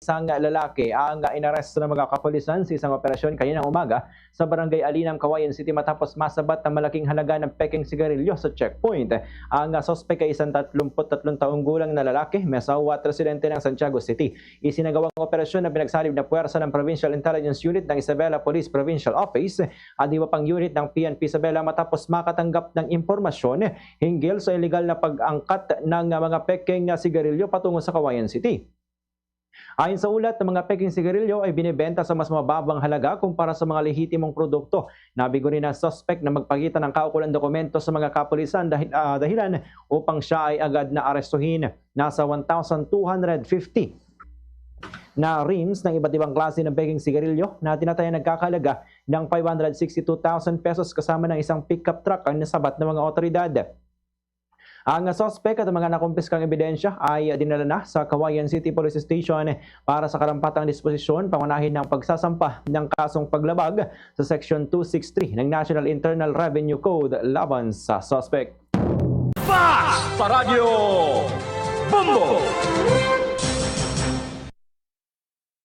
Isang lalaki ang inaresto ng mga kapulisan sa isang operasyon kaninang umaga sa Barangay Alinam, Cauayan City matapos masabat ng malaking halaga ng peking sigarilyo sa checkpoint. Ang sospek ay isang 33 taong gulang na lalaki, may asawa at residente ng Santiago City. Isinagawang operasyon na pinagsalib na puwersa ng Provincial Intelligence Unit ng Isabela Police Provincial Office at iba pang unit ng PNP Isabela matapos makatanggap ng impormasyon hinggil sa illegal na pag-angkat ng mga peking sigarilyo patungo sa Cauayan City. Ayon sa ulat, ng mga peking sigarilyo ay binibenta sa mas mababang halaga kumpara sa mga lehitimong produkto. Nabigo rin ang suspect na magpakita ng kaukulang dokumento sa mga kapulisan dahilan upang siya ay agad na arestuhin. Nasa 1,250 na rims ng iba't ibang klase ng peking sigarilyo na tinatayang nagkakalaga ng 562,000 pesos kasama ng isang pickup truck ang nasabat ng mga otoridad. Ang suspect at mga nakumpiskang ebidensya ay dinala na sa Cauayan City Police Station para sa karampatang disposisyon pangunahin ng pagsasampa ng kasong paglabag sa Section 263 ng National Internal Revenue Code laban sa suspect. Fast sa radyo! Bombo!